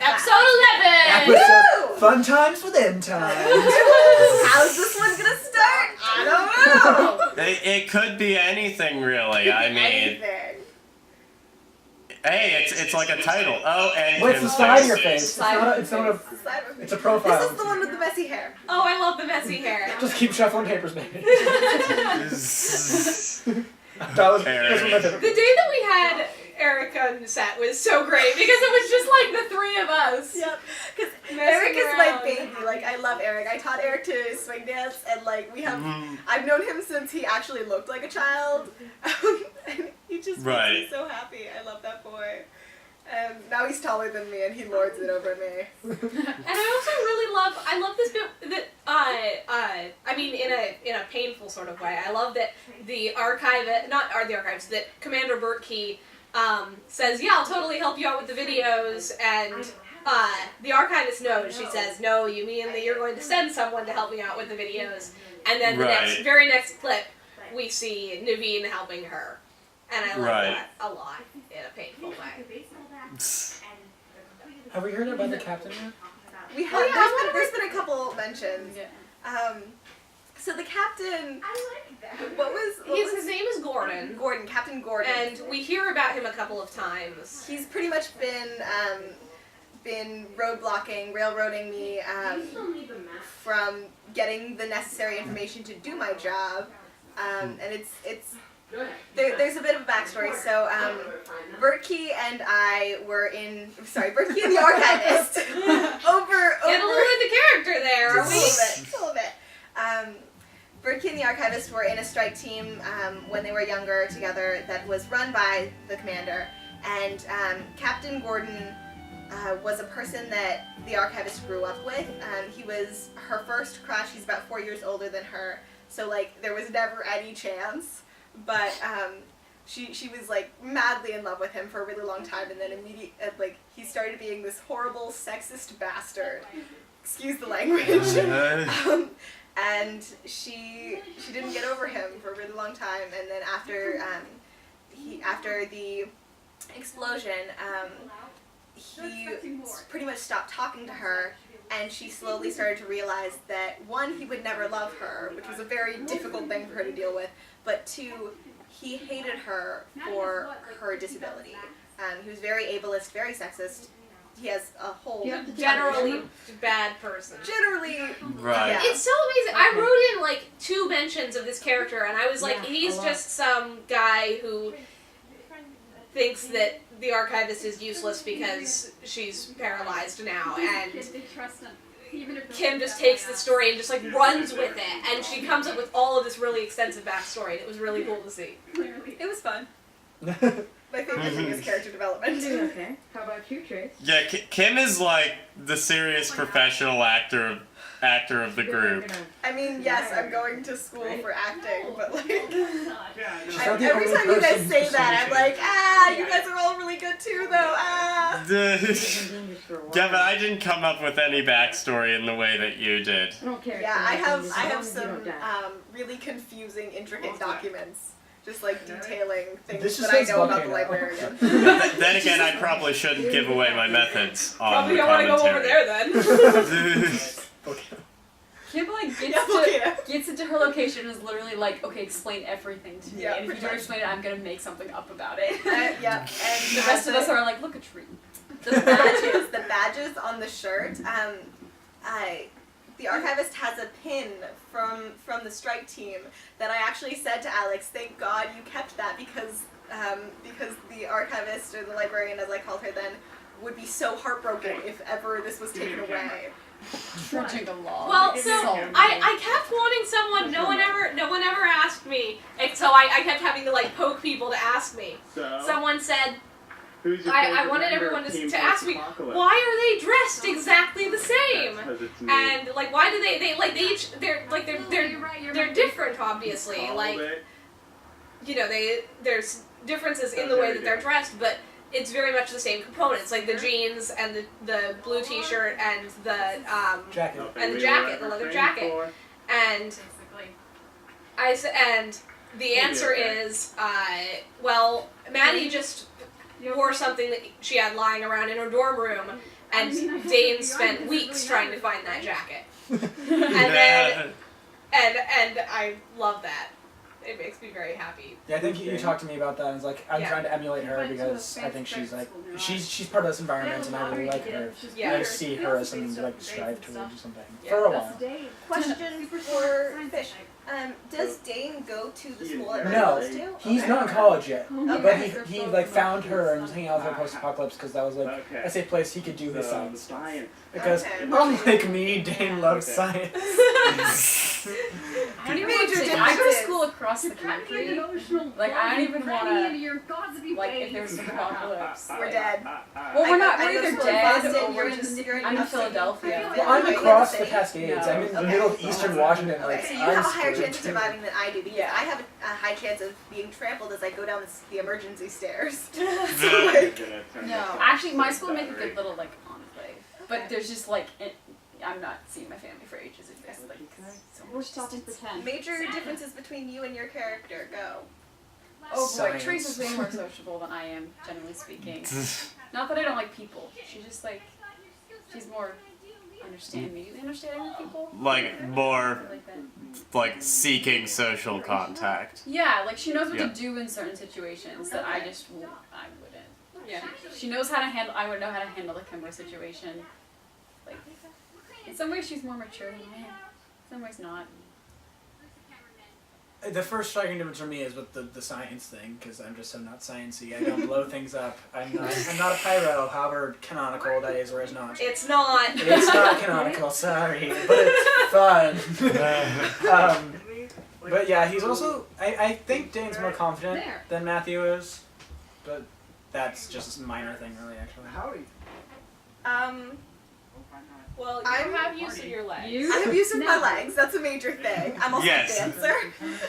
Episode 11! Episode Fun Times with End Times. How's this one gonna start? I don't know. It could be anything, really. I mean, Anything. hey, it's like a title. Oh, and What's the side of your face? It's Side not. of It's not a. This It's a profile. is the one with the messy hair. Oh, I love the messy hair. Just keep shuffling papers, baby. That was my favorite. The day that we had Eric on set was so great because it was just like the three of us. Yep. Because Messing Eric is my around. baby. Like, I love Eric. I taught Eric to swing dance, and like we have. I've known him since he actually looked like a child, and he just makes Right. me so happy. I love that boy. And now he's taller than me, and he lords it over me. And I also really love this bit that I mean in a painful sort of way. I love that the archivist, that Commander Burtkey says, yeah, I'll totally help you out with the videos, and the archivist knows. She says, no, you mean that you're going to send someone to help me out with the videos. And then the Right. very next clip, we see Naveen helping her. And I love Right. that a lot in a painful way. Have we heard about the captain yet? We have. yeah, There's been a couple mentions. So the captain. What was His name is Gordon. Gordon? Captain Gordon. And we hear about him a couple of times. He's pretty much been roadblocking, railroading me from getting the necessary information to do my job. And it's there's a bit of a backstory. So Burtkey and I were Burtkey and the Archivist over Get a little into character there, are we? Just a little bit. Burtkey and the Archivist were in a strike team when they were younger together that was run by the commander. And Captain Gordon was a person that the Archivist grew up with. He was her first crush. He's about 4 years older than her. So, like, there was never any chance. But she was, like, madly in love with him for a really long time. And then he started being this horrible, sexist bastard. Excuse the language. And she didn't get over him for a really long time, and then after the explosion, he pretty much stopped talking to her, and she slowly started to realize that one, he would never love her, which was a very difficult thing for her to deal with, but two, he hated her for her disability. He was very ableist, very sexist. He has a whole Generally bad person. Generally, Right. yeah. It's so amazing. I wrote in like 2 mentions of this character, and I was like, he's just some guy who thinks that the Archivist is useless because she's paralyzed now, and Kim just takes the story and just like runs with it, and she comes up with all of this really extensive backstory, and it was really cool to see. It was fun. My favorite thing is character development. Okay. How about you, Trace? Yeah, Kim is like the serious professional actor of the group. I mean, yes, I'm going to school for acting, but like, not the every only time you guys person say to that, I'm say like, you guys are all really good too, though. Yeah, but I didn't come up with any backstory in the way that you did. I don't care. Yeah, I have some really confusing, intricate documents. Just like detailing things This that just I says know about the volcano. librarian. Then again, I probably shouldn't give away my methods on Probably the don't want to go over there then. Okay. Kim like Yeah, gets into her location and is literally like, okay, explain everything to me. Yeah, And if you pretty don't much. explain it, I'm gonna make something up about it. Yeah, and The rest of us are like, look a tree. the badges on the shirt. The Archivist has a pin from the strike team that I actually said to Alex, thank God you kept that because the Archivist, or the librarian as I called her then, would be so heartbroken if ever this was taken away. Trudging along. Well, It's so so I kept wanting someone. No one ever asked me, and so I kept having to like poke people to ask me. Someone said, I wanted everyone to ask me, why are they dressed exactly the same? And like, why do they they're different, obviously. Like, you know, there's differences in the way that they're dressed, but it's very much the same components, like the jeans and the blue T-shirt and the Jacket. and the jacket, the leather jacket. And the answer is, well, Maddie just wore something that she had lying around in her dorm room, and Dane spent weeks trying to find that jacket. And Yeah. then, and I love that. It makes me very happy. Yeah, I think you talked to me about that, and it's like, I'm Yeah. trying to emulate her because I think she's like, she's part of this environment, and I really like her. Yeah. I see her as something to like strive towards or something. Yeah. For a while. Question for Fish. Does Dane go to the school that No, Red goes to? he's Okay. not in college yet. But Okay. he like found her and was hanging out with her post-apocalypse because that was like a safe place he could do his science stuff. Because Okay. unlike me, Dane loves science. I don't even Major want to I go to differences. school across the country. Like, I don't even want to, like, if there's an apocalypse. We're dead. Well, we're not, I we're go to either school in dead Boston, or we're you're in- just, you're in I'm in upstate. Philadelphia. Well, I'm across the City. Cascades. I'm in the No. middle of eastern Washington. Like, Okay, so you have a I'm higher screwed. chance of surviving than I do because Yeah. I have a high chance of being trampled as I go down the emergency stairs. No, actually, my school make a good little, like, enclave. But there's just, like, I'm not seeing my family for ages. It's just, like, so We're much stopping for distance. 10. Major differences between you and your character. Go. Oh boy, Science. Teresa's way more sociable than I am, generally speaking. Not that I don't like people. She's just like, she's more immediately understanding with people. Like more I like that. like seeking social contact. Yeah, like she knows what Yeah. to do in certain situations that I wouldn't. Yeah. She knows how to handle. I would know how to handle the Kimber situation. Like, in some ways she's more mature than I am. In some ways not. The first striking difference for me is with the science thing, because I'm just so not sciencey. I don't blow things up. I'm not a pyro, however canonical that is or is not. It's not. It's not canonical, sorry, but it's fun. But yeah, he's also, I think Dane's more confident than Matthew is, but that's just a minor thing really, actually. Well, you I'm- have use of your legs. You? I have use of my No. legs. That's a major thing. I'm also Yes. a dancer,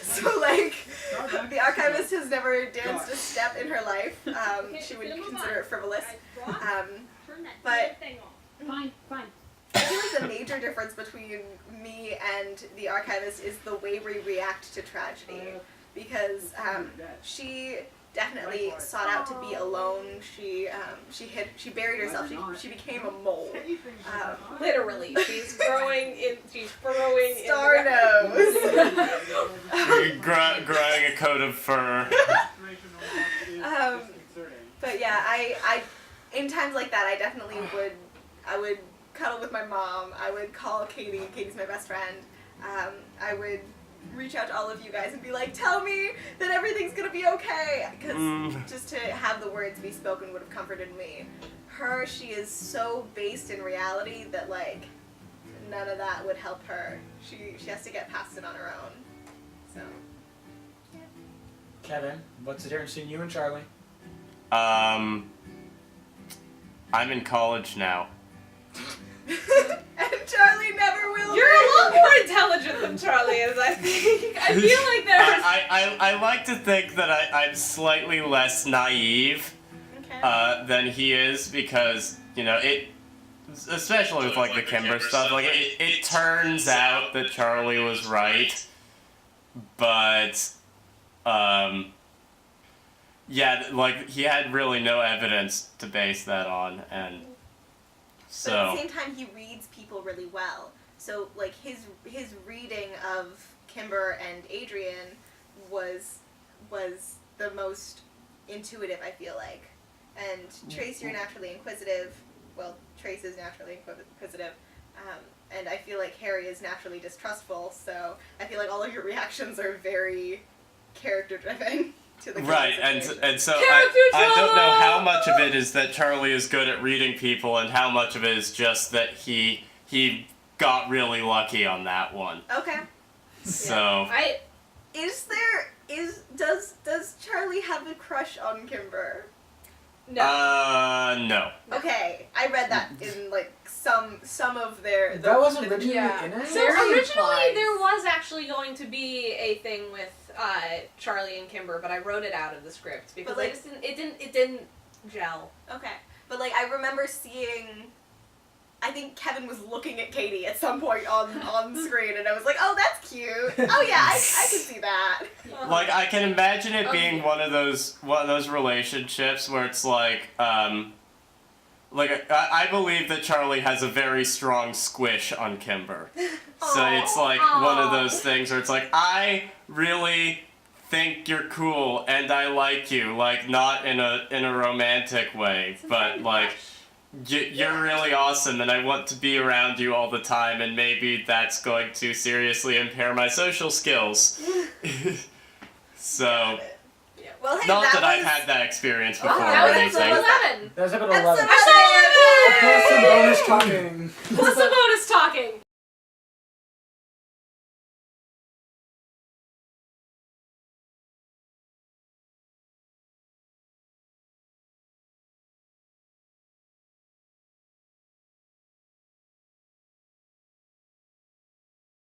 so like the archivist has never danced a step in her life. She would consider it frivolous. But Fine, fine. I feel like the major difference between me and the archivist is the way we react to tragedy, because she definitely sought out to be alone. She buried herself. She became a mole. Literally, she's burrowing in Star the nose. Growing a coat of fur. But yeah, I in times like that, I would cuddle with my mom. I would call Katie. Katie's my best friend. I would reach out to all of you guys and be like, tell me that everything's gonna be okay. Because just to have the words be spoken would have comforted me. She is so based in reality that like none of that would help her. She has to get past it on her own. So. Kevin, what's the difference between you and Charlie? I'm in college now. And Charlie never will You're be. a lot more intelligent than Charlie is, I think. I feel like there's... I like to think that I'm slightly less naive Okay. than he is, because, you know, especially with like the Kimber stuff, like it turns out that Charlie was right, but yeah, like he had really no evidence to base that on, and But so at the same time, he reads people really well. So like his reading of Kimber and Adrian was the most intuitive, I feel like. And Trace, you're naturally inquisitive. Well, Trace is naturally inquisitive. And I feel like Harry is naturally distrustful. So I feel like all of your reactions are very character driven to the right, situation. and so Character I don't know how drama! much of it is that Charlie is good at reading people, and how much of it is just that he got really lucky on that one. Okay. So Does Charlie have a crush on Kimber? No. No. Okay, I read that in like some of their. That wasn't originally yeah. in it? So Very originally implies. there was actually going to be a thing with Charlie and Kimber, but I wrote it out of the script because But, like- it didn't gel. Okay, but like I remember seeing. I think Kevin was looking at Katie at some point on screen, and I was like, "Oh, that's cute. Oh yeah, I can see that." Like I can imagine it being one of those relationships where it's like like, I believe that Charlie has a very strong squish on Kimber. So it's like one of those things where it's like, I really think you're cool and I like you, like not in a romantic way, but like you're really awesome and I want to be around you all the time, and maybe that's going to seriously impair my social skills. So Well, hey, not that was... I've had that experience before That or was anything. episode 11. That was episode Episode 11. 11! Plus some bonus talking. Plus a bonus